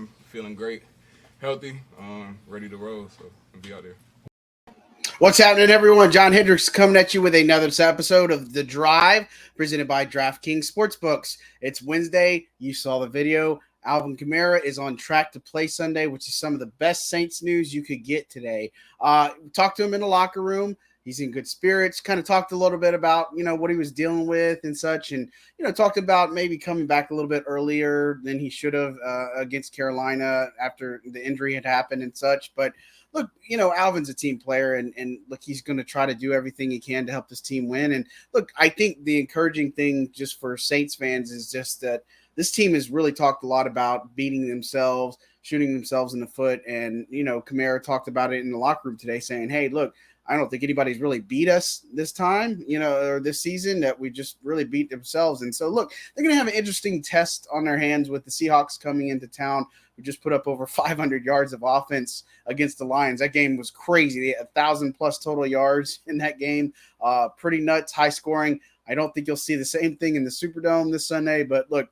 I'm feeling great, healthy, ready to roll. So I'll be out there. What's happening, everyone? John Hendricks coming at you with another episode of The Drive, presented by DraftKings Sportsbooks. It's Wednesday. You saw the video. Alvin Kamara is on track to play Sunday, which is some of the best Saints news you could get today. Talked to him in the locker room. He's in good spirits. Kind of talked a little bit about, what he was dealing with and such. And, talked about maybe coming back a little bit earlier than he should have against Carolina after the injury had happened and such. But look, Alvin's a team player, and look, he's going to try to do everything he can to help this team win. And look, I think the encouraging thing just for Saints fans is just that this team has really talked a lot about beating themselves, shooting themselves in the foot. And, Kamara talked about it in the locker room today saying, hey, look, I don't think anybody's really beat us this time, or this season, that we just really beat themselves. And so, look, they're going to have an interesting test on their hands with the Seahawks coming into town, who just put up over 500 yards of offense against the Lions. That game was crazy. They had 1,000+ total yards in that game. Pretty nuts, high scoring. I don't think you'll see the same thing in the Superdome this Sunday. But, look,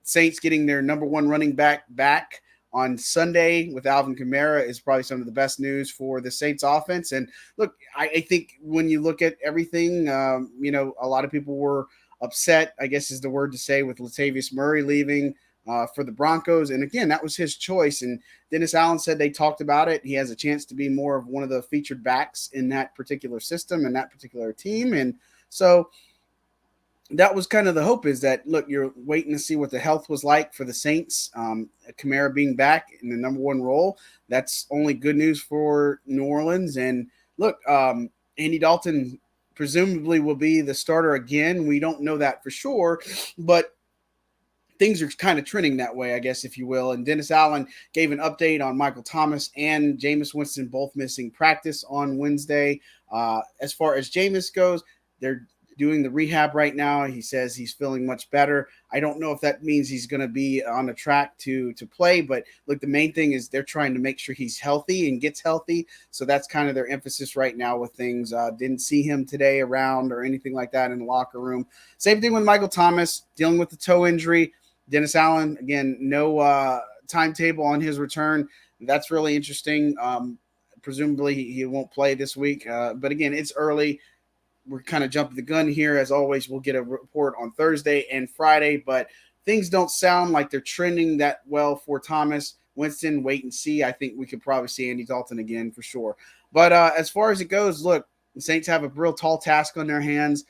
Saints getting their number one running back on Sunday with Alvin Kamara is probably some of the best news for the Saints offense. And look, I think when you look at everything, a lot of people were upset, I guess is the word to say, with Latavius Murray leaving for the Broncos. And again, that was his choice. And Dennis Allen said they talked about it. He has a chance to be more of one of the featured backs in that particular system and that particular team. And so that was kind of the hope, is that, look, you're waiting to see what the health was like for the Saints. Kamara being back in the number one role, that's only good news for New Orleans. And look, Andy Dalton presumably will be the starter again. We don't know that for sure, but things are kind of trending that way, I guess, if you will. And Dennis Allen gave an update on Michael Thomas and Jameis Winston both missing practice on Wednesday. As far as Jameis goes, they're doing the rehab right now. He says he's feeling much better. I don't know if that means he's going to be on the track to play, but look, the main thing is they're trying to make sure he's healthy and gets healthy. So that's kind of their emphasis right now with things. Didn't see him today around or anything like that in the locker room. Same thing with Michael Thomas, dealing with the toe injury. Dennis Allen, again, no timetable on his return. That's really interesting. Presumably he won't play this week. But again, it's early. We're kind of jumping the gun here. As always, we'll get a report on Thursday and Friday, but things don't sound like they're trending that well for Thomas. Winston, wait and see. I think we could probably see Andy Dalton again for sure. But as far as it goes, look, the Saints have a real tall task on their hands.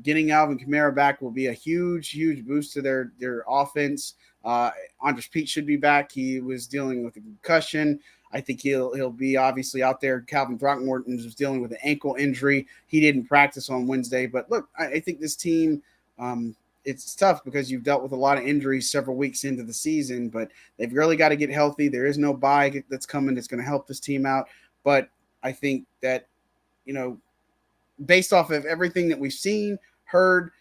Getting Alvin Kamara back will be a huge, huge boost to their offense. Andres Pete should be back. He was dealing with a concussion. I think he'll be obviously out there. Calvin Throckmorton was dealing with an ankle injury. He didn't practice on Wednesday. But look, I think this team, it's tough because you've dealt with a lot of injuries several weeks into the season, but they've really got to get healthy. There is no bye that's coming that's going to help this team out. But I think that, based off of everything that we've seen, heard,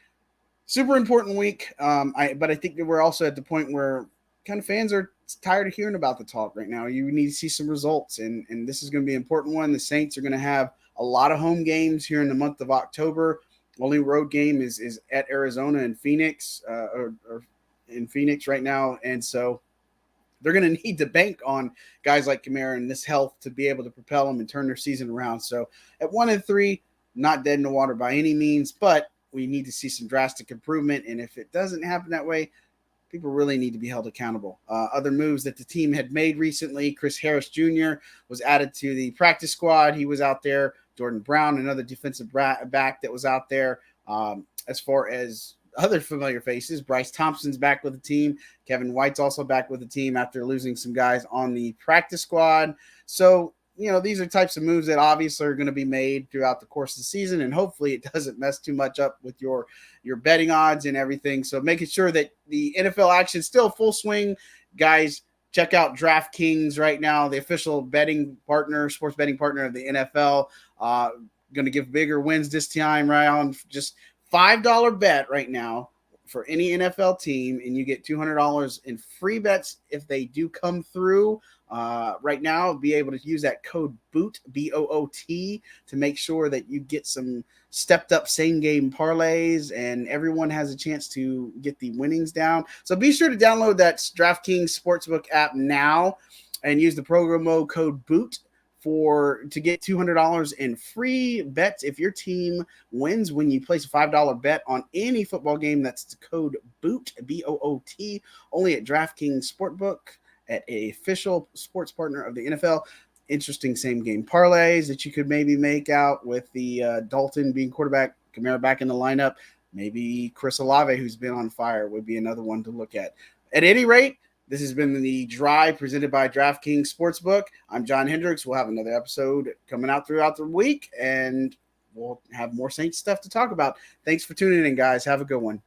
super important week. But I think that we're also at the point where kind of fans are tired of hearing about the talk right now. You need to see some results, and this is going to be an important one. The Saints are going to have a lot of home games here in the month of October. Only road game is at Arizona and Phoenix, or in Phoenix right now, and so they're going to need to bank on guys like Kamara and this health to be able to propel them and turn their season around. So at 1-3, not dead in the water by any means, but we need to see some drastic improvement. And if it doesn't happen that way, people really need to be held accountable. Other moves that the team had made recently: Chris Harris Jr. was added to the practice squad. He was out there. Jordan Brown, another defensive back that was out there. As far as other familiar faces, Bryce Thompson's back with the team. Kevin White's also back with the team after losing some guys on the practice squad. So, these are types of moves that obviously are going to be made throughout the course of the season, and hopefully it doesn't mess too much up with your betting odds and everything. So making sure that the NFL action is still full swing. Guys, check out DraftKings right now, the official sports betting partner of the NFL. Going to give bigger wins this time around. Just $5 bet right now. for any NFL team, and you get $200 in free bets if they do come through. Right now, be able to use that code BOOT, BOOT, to make sure that you get some stepped up same game parlays, and everyone has a chance to get the winnings down. So be sure to download that DraftKings Sportsbook app now and use the promo code BOOT to get $200 in free bets if your team wins when you place a $5 bet on any football game. That's the code BOOT, BOOT, only at DraftKings Sportsbook, at an official sports partner of the NFL. Interesting same game parlays that you could maybe make out with the Dalton being quarterback, Kamara back in the lineup. Maybe Chris Olave, who's been on fire, would be another one to look at. At any rate, this has been the Drive presented by DraftKings Sportsbook. I'm John Hendricks. We'll have another episode coming out throughout the week, and we'll have more Saints stuff to talk about. Thanks for tuning in, guys. Have a good one.